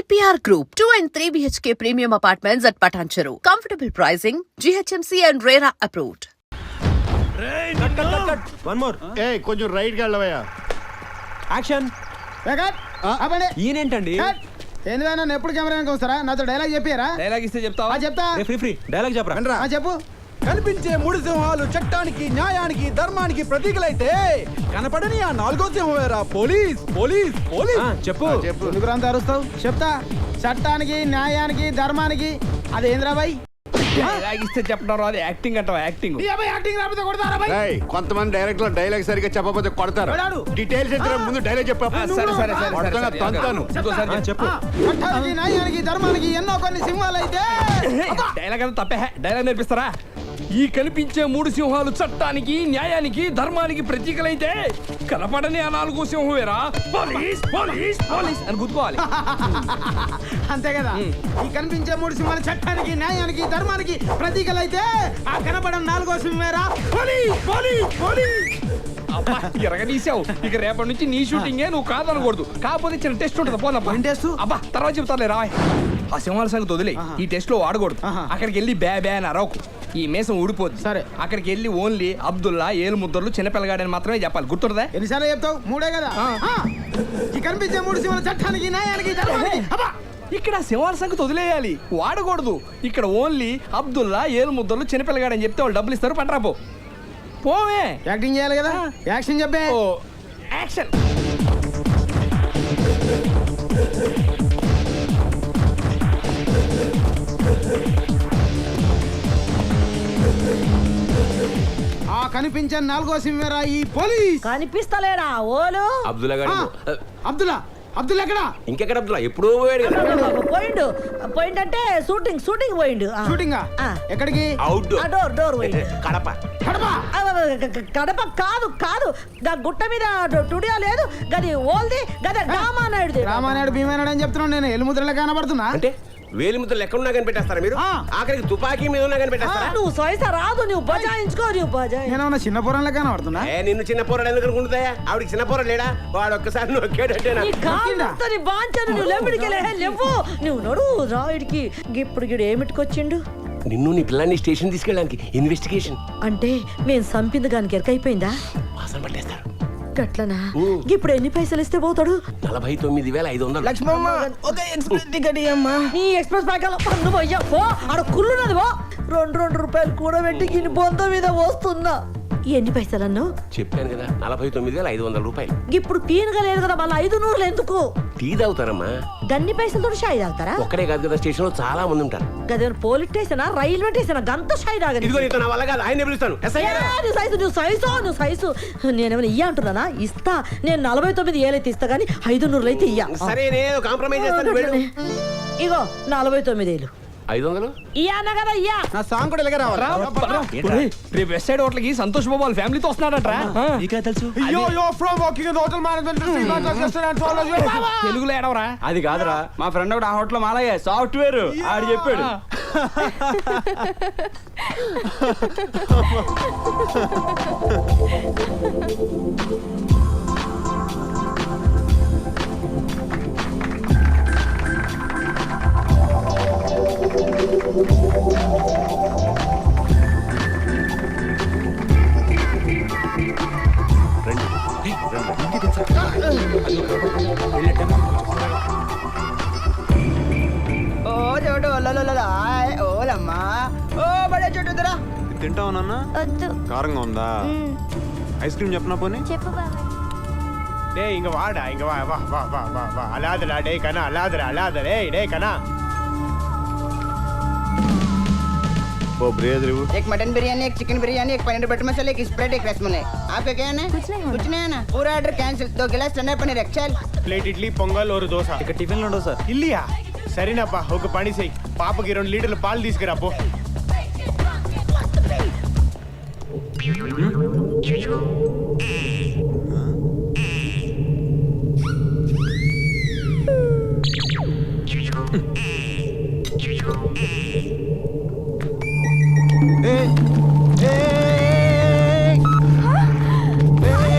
EPR Group, 2 and 3 BHK premium apartments at Patancheru. Comfortable pricing, GHMC and RERA approved. One more. ఏ కొంచెం right గా వెళ్ళవయ్యా. Action. ఈయనేంటండి ఏందివా నన్ను ఎప్పుడు camera వెనక వస్తారా? నాతో డైలాగ్ చెప్పారా? డైలాగ్ ఇస్తే చెప్తావా? చెప్తా. ఫ్రీ డైలాగ్ చెప్పరా. చెప్పు. కనిపించే మూడు సింహాలు చట్టానికి న్యాయానికి ధర్మానికి ప్రతీకలైతే కనపడని ఆ నాలుగో సింహమేరా పోలీస్ పోలీస్ పోలీస్. చెప్పు. ఎందుకు అంత అరుస్తావు? చెప్తా. చట్టానికి న్యాయానికి ధర్మానికి అదేంద్రాబాయ్ డైలాగ్ ఇస్తే చెప్పడం రాదు, యాక్టింగ్ అంటావా? యాక్టింగ్. యాక్టింగ్ రాకపోతే కొడతారా బాయ్? ఏయ్ కొంతమంది డైరెక్టర్ డైలాగ్ సరిగ్గా చెప్పకపోతే కొడతారు. డీటైల్స్ ఇద్దరు ముందు డైలాగ్ చెప్పు. తంతాను. చెప్పు. చట్టానికి న్యాయానికి ధర్మానికి ఎన్నో కొన్ని సింహాలు అయితే డైలాగ్ అంతా తప్పే. డైలాగ్ నేర్పిస్తారా? ఈ కనిపించే మూడు సింహాలు చట్టానికి న్యాయానికి ధర్మానికి ప్రతీకలైతే కనపడని ఆ నాలుగో సింహమేరా పోలీస్ పోలీస్ పోలీస్ అని గుర్తుకోవాలి. అంతే కదా. ఈ కనిపించే మూడు సింహాలు చట్టానికి న్యాయానికి ధర్మానికి ప్రతీకలైతే ఆ కనపడని నాలుగో సింహమేరా పోలీస్ పోలీస్ పోలీస్. అబ్బా ఎరగదీసావు. ఇక రేపటి నుంచి నీ షూటింగే, నువ్వు కాదనకూడదు. కాకపోతే చిన్న టెస్ట్ ఉంటుంది. పోనప్పా. అబ్బా తర్వాత చెప్తాలే రా. ఆ సింహాల సంగతి వదిలే. ఈ టెస్ట్ లో వాడకూడదు. అక్కడికి వెళ్ళి బ్యా బ్యా అని అరవకు. ఈ మేసం ఊడిపోద్ది. సరే. అక్కడికి వెళ్ళి ఓన్లీ అబ్దుల్లా ఏలు ముద్దర్లు చిన్నపిల్లగాడని మాత్రమే చెప్పాలి. గుర్తుందా? ఎన్నిసార్లు చెప్తావు? మూడే కదా. ఈ కనిపించే మూడు సింహాలు చట్టానికి న్యాయానికి ధర్మానికి. ఇక్కడ సింహాల సంగతి వదిలేయాలి, వాడకూడదు. ఇక్కడ ఓన్లీ అబ్దుల్లా ఏలు ముద్దర్లు చిన్నపిల్లగాడని చెప్తే వాళ్ళు డబ్బులు ఇస్తారు. పంటరాపో పోవే. యాక్టింగ్ చేయాలి కదా. యాక్షన్ చెప్పే. ఓ యాక్షన్. ఆ కనిపించే నాలుగో సింహేరా ఈ పోలీస్. కనిపిస్తలేడా ఓలు? అబ్దుల్లా గారు. అబ్దుల్లా అబ్దుల్లా ఎక్కడ? ఇంకెక్కడ అబ్దుల్లా? ఎప్పుడో పోయాడు కదా. పోయిండంటే షూటింగ్ పోయిండు. షూటింగా? ఎక్కడికి? అవుట్ డోర్ పోయిండు. కడప. కడప కాదు కాదు, గుట్ట మీద స్టూడియో లేదు గది ఓల్ది గద రామానాయుడు. రామానాయుడు భీమానాయుడు అని చెప్తున్నాను నేను. ఎలుముద్రలో కనబడుతున్నా అంటే వేలి ముద్దలు ఎక్కడున్నా కనిపెట్టేస్తారా మీరు? ఆఖరికి తుపాకీ మీద ఉన్నా కనిపెట్టేస్తారా? నువ్వు సైస రాదు, నువ్వు బజాయించుకో. నువ్వు బజాయి నేను చిన్న పొరంలో కనబడుతున్నా. నిన్ను చిన్న పోరాడు ఎందుకు అనుకుంటాయా? ఆవిడికి చిన్న పోరాడు లేడా? వాడు ఒక్కసారి నొక్కాడంటేనా? నువ్వు లేవు. నువ్వు నడు రాయుడికి. ఇప్పుడు గిడు ఏమిటికొచ్చిండు? నిన్ను నీ పిల్లాన్ని స్టేషన్ తీసుకెళ్ళడానికి ఇన్వెస్టిగేషన్. అంటే మేము సంపింది గానికి ఎరకైపోయిందా? వాసన పట్టేస్తారు. గట్లనా? ఇప్పుడు ఎన్ని పైసలు ఇస్తే పోతాడు? 49,500. లక్ష్మమ్మ ఒక ఎక్స్ప్రెస్ టికెట్ ఇయ్యమ్మా. నీ ఎక్స్ప్రెస్ ప్యాకెట్ పన్ను పోయ్యా పో. ఆడ కుళ్ళున్నది పో. 2 రూపాయలు కూడా పెట్టి గిన్ని బొంద మీద వస్తున్నా. ఎన్ని పైసలన్ను చెప్పాను కదా, 49,500 రూపాయలు. ఇప్పుడు పీనుగా లేదు కదా, మళ్ళీ 500 ఎందుకు? టీ తాగుతారమ్మా. గన్ని పైసలతో షాయి తాగుతారా? ఒక్కడే కాదు కదా, స్టేషన్ లో చాలా మంది ఉంటారు. గదే పోలీస్ స్టేషనా రైల్వే స్టేషనా గంత షాయి తాగని. ఇదిగో నీతో నా వల్ల కాదు, ఆయన పిలుస్తాను. నువ్వు సైజు నేనేమైనా ఇయ్య అంటున్నానా? ఇస్తా. నేను 49,000 అయితే ఇస్తా గానీ 500 అయితే ఇయ్య. సరే నేను కాంప్రమైజ్ చేస్తాను. ఇగో 49,000. 500 ఇయ్యానా కదా ఇయ్యా. నా సాంగ్ కూడా ఇలాగ రావాలి. రేపు వెస్ట్ సైడ్ హోటల్ కి సంతోష్ బాబు వాళ్ళ ఫ్యామిలీతో వస్తున్నాడట్రా. తెలుసు తెలుగులో ఏడవరా? అది కాదురా, మా ఫ్రెండ్ ఒకటి ఆ హోటల్ మాలయ్య సాఫ్ట్వేర్ ఆడు చెప్పాడు. తింటా ఉన్నా. కారంగా ఉందా? ఐస్ క్రీమ్ చెప్పనా పోనీ? டேய் இங்க வாடா, இங்க வா வா வா வா வா வா. அலாதடா டேய் கண்ணா, அலாதடா டேய் கண்ணா. ओ ब्रेड रिव्यू. एक मटन बिरयानी, एक चिकन बिरयानी, एक पनीर बटर मसाला, एक स्प्रेड, एक रसमलाई. आपका क्या है? कुछ नहीं है ना. पूरा ऑर्डर कैंसिल. 2 गिलास ठंडा पनीर एक्चल. ప్లేట్ ఇడ్లీ పొంగల్ ఒక దోశ. ఇక టిఫిన్ లో ఉండవు సార్. ఇల్లియా? సరేనప్పా, ఒక పని చెయ్యి. పాపకి 2 లీటర్ల పాలు తీసుకురా పో.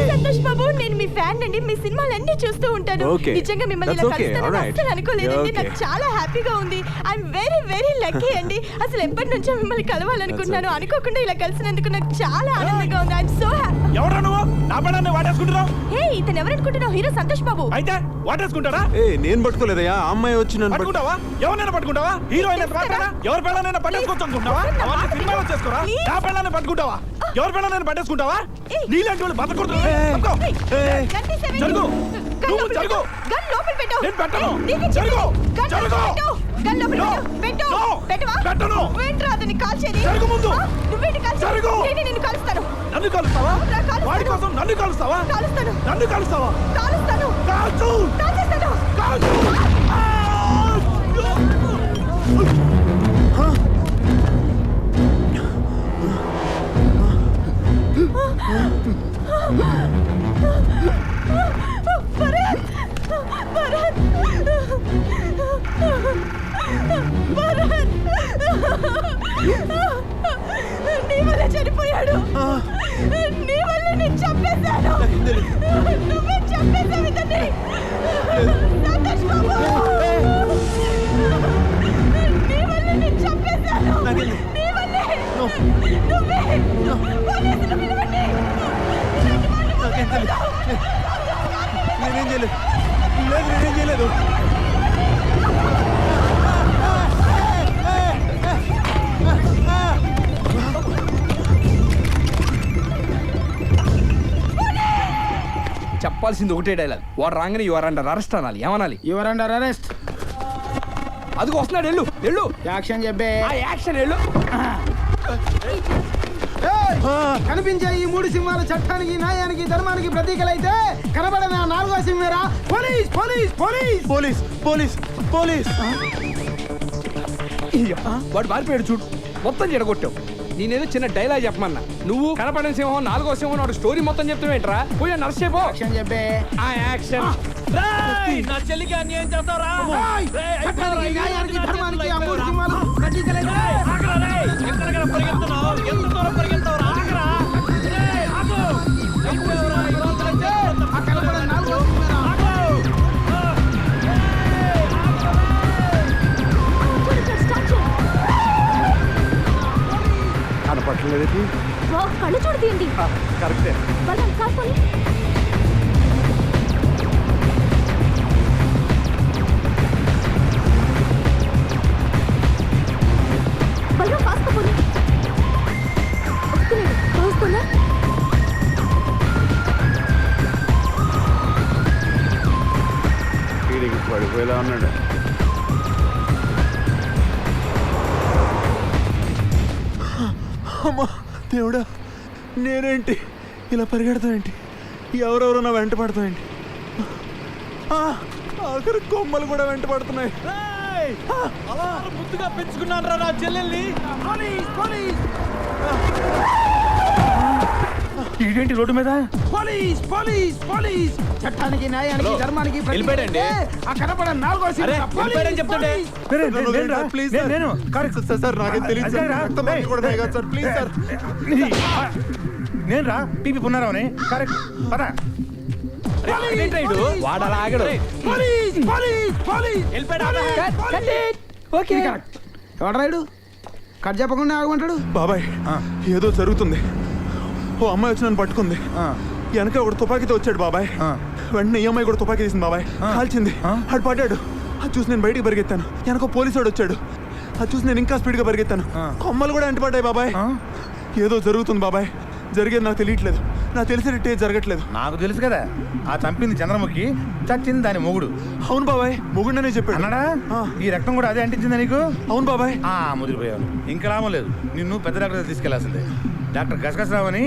సంతోష్ బాబు, నేను మీ ఫ్యాన్ అండి. మీ సినిమాలన్నీ చూస్తూ ఉంటాను. అనుకుంటున్నాను. Okay. నిజంగా మిమ్మల్ని That's ఇలా okay. కలుస్తానని Alright. అస్సలు అనుకోలేదండి. Yeah, okay. నాకు చాలా హ్యాపీగా ఉంది. ఐఎమ్ వెరీ వెరీ లక్కీ అండి. అసలు ఎప్పటి నుంచో మిమ్మల్ని కలవాలనుకుంటున్నాను. అనుకోకుండా ఇలా కలిసినందుకు నాకు చాలా ఆనందంగా ఉంది. I'm so happy. ఎవరా నువ్వు నా పడాన్ని వాటేసుకుంటున్నావు? హే, ఇతను ఎవరనుకుంటున్నావు? హీరో సంతోష్ బాబు. అయితే వాటేసుకుంటారా? ఏ నేను పట్టుకోలేదయ్యా, ఆ అమ్మాయి వచ్చి నన్ను పట్టుకుంటావా? ఎవరైనా పట్టుకుంటావా? హీరోయిన్ ఎవరి పెళ్ళనైనా పట్టేసుకోవచ్చు అనుకుంటావా? అవన్నీ సినిమాలో చేసుకోరా? నా పెళ్ళాన్ని పట్టుకుంటావా? ఎవరి పెళ్ళనైనా పట్టేసుకుంటావా? నీలాంటి వాళ్ళు బతకూడదు. పట్టుకో. జరుగు. నువ్వు జరుగు. గన్ లోపల పెట్టు. నేను పెట్టను. నీకు జరుగు. గన్ జరుగు. గన్ లోపల No. పెట్టు. No. పెట్టవా? పెట్టను. నువ్వేంట్రా అతన్ని కాల్చేది? జరుగు ముందు. నువ్వేంటి కాల్చేది? జరుగు. నేను నిన్ను కాలుస్తాను. నన్ను కలుస్తావా? అవునురా, కాలుస్తాను. వాడి కోసం నన్ను కలుస్తావా? కాలుస్తాను. నన్ను కలుస్తావా? కాలుస్తాను. కాల్చు. కాల్చేస్తాను. కాల్చు. భరత్! భరత్! భరత్! నీ వల్ల చనిపోయాడు. నీ వల్ల నేను చంపేశాను. నువ్వే చంపేశావు ఇతన్ని. సంతోష్ బాబు! నీ వల్ల నేను చంపేశాను. నీ వల్లే. నువ్వే. పోలీసులు పిలవండి. ఇలాంటి వాళ్ళు వదిలేయకూడదు. నేనేం చేయలేదు. లేదు నేనేం చేయలేదు. చెప్పాల్సింది ఒకటే డైలాగ్. వాడు రాగానే యువర్ అండర్ అరెస్ట్ అనాలి. ఏమనాలి? Your under arrest. అదిగో వస్తున్నాడు. వెళ్ళు వెళ్ళు. యాక్షన్ చెప్పే. ఆ యాక్షన్ వెళ్ళు. కనిపించే ఈ మూడు సింహాలు చట్టానికి, న్యాయానికి, ధర్మానికి ప్రతీకలైతే కనబడిన ఆ నాలుగో సింహేరా police. Police. Police. Police police police. వాడు పారిపోయాడు చూడు. మొత్తం చెడగొట్టావు. నేనేదో చిన్న డైలాగ్ చెప్పమన్నా. నువ్వు కనపడిన సింహం, నాలుగో సింహం వాడు స్టోరీ మొత్తం చెప్తావేంట్రా? పోయి నర్స్ చెప్పు. యాక్షన్ చెప్పే. ఆ యాక్షన్. నా చెల్లికి అన్యాయం చేస్తావరా? చట్టానికి, న్యాయానికి, ధర్మానికి ఆ మూడు సింహాలు ప్రతీకలైతే ఆ కనబడిన నాలుగో సింహేరా. కనపట్టలేదు. కళ్ళు చూడు తీయండి. కరెక్టే. బలం కాకపోయి బలం కాకపోయి వస్తున్నా. వీడికి పడిపోయేలా ఉన్నాడు. అమ్మా దేవుడా, నేనేంటి ఇలా పరిగెడతావేంటి? ఎవరెవరో నా వెంట పడతావేంటి? ఆఖరి కొమ్మలు కూడా వెంట పడుతున్నాయి. అలా ముద్దుగా పెంచుకున్నాను రా నా చెల్లెల్ని. పోలీస్. పోలీస్. ఇదేంటి రోడ్డు మీద? పోలీస్. పోలీస్. పోలీస్. చట్టానికి, న్యాయానికి, ధర్మానికి వెళ్ళిపోయాడండి. ఆ కనపడిన నాలుగో సింహం పోలీస్. చెప్తుంటే ప్లీజ్ సార్, సార్ నాకేం తెలియదు సార్. రక్తం మంచి కూడా తాగాను సార్. Please sir. నేను రా టీపీ పున్నారావుని. కరెక్ట్ పద. వాడు అలా ఆగడు. పోలీస్. పోలీస్. పోలీస్. ఓకే. ఎవడ్రాయుడు కట్ చెప్పకుండా ఆగమంటాడు. బాబాయ్ ఏదో జరుగుతుంది. ఓ అమ్మాయి వచ్చి నన్ను పట్టుకుంది. వెనక ఒకడు తుపాకీతో వచ్చాడు బాబాయ్. వెంటనే ఈ అమ్మాయి కూడా తుపాకీ తీసింది బాబాయ్. కాల్చింది. ఆడు పడ్డాడు. అది చూసి నేను బయటికి పరిగెత్తాను. వెనక పోలీసు వాడు వచ్చాడు. అది చూసి నేను ఇంకా స్పీడ్గా పరిగెత్తాను. కొమ్మలు కూడా అంటిపడ్డాయి బాబాయ్. ఏదో జరుగుతుంది బాబాయ్. జరిగేది నాకు తెలియట్లేదు. నాకు తెలిసినట్టే జరగట్లేదు. నాకు తెలుసు కదా, ఆ చంపింది చంద్రముఖి, చచ్చింది దాని మొగుడు. అవును బాబాయ్, మొగుడనే చెప్పాడు. అన్నాడా? ఈ రక్తం కూడా అదే అంటించిందా నీకు? అవును బాబాయ్. ముదిరిపోయావు. ఇంకా లాభం లేదు. నిన్ను పెద్ద డాక్టర్ తీసుకెళ్లాల్సిందే. డాక్టర్ గసగసరావు అని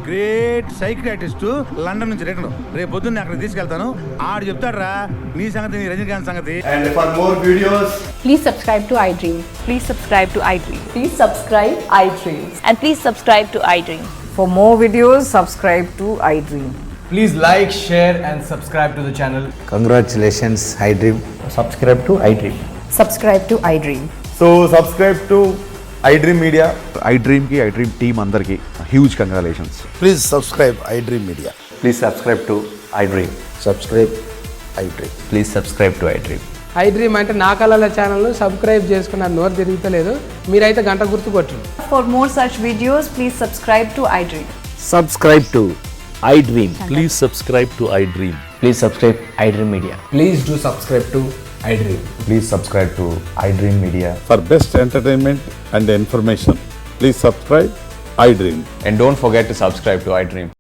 గ్రేట్ సైకియాట్రిస్ట్, లండన్ నుంచి రిటర్న్. రేపు పొద్దున్నే అక్కడ తీసుకెళ్తాను. ఆడు చెప్తాడు రా నీ సంగతి, నీ రజనీకాంత్ సంగతి. And for more videos, please subscribe to iDream. Please subscribe to iDream. Please subscribe iDream. And please subscribe to iDream. For more videos, subscribe to iDream. please like, share and subscribe to the channel. Congratulations, iDream. Subscribe to iDream. Subscribe to iDream. So subscribe to iDream Media. iDream ki iDream team andarki huge congratulations. Please subscribe iDream Media. Please subscribe to iDream. Subscribe iDream. Please subscribe to iDream. I dream అంటే నా కళల channel subscribe చేసుకున్న నోరు తిరుగుతలేదు మీరైతే గంట గుర్తు కొట్టు. For more such videos, please subscribe to iDream. Subscribe to iDream. Please subscribe to iDream. Please subscribe iDream Media. Please do subscribe to iDream. Please subscribe to iDream Media. For best entertainment and information, please subscribe iDream. And don't forget to subscribe to iDream.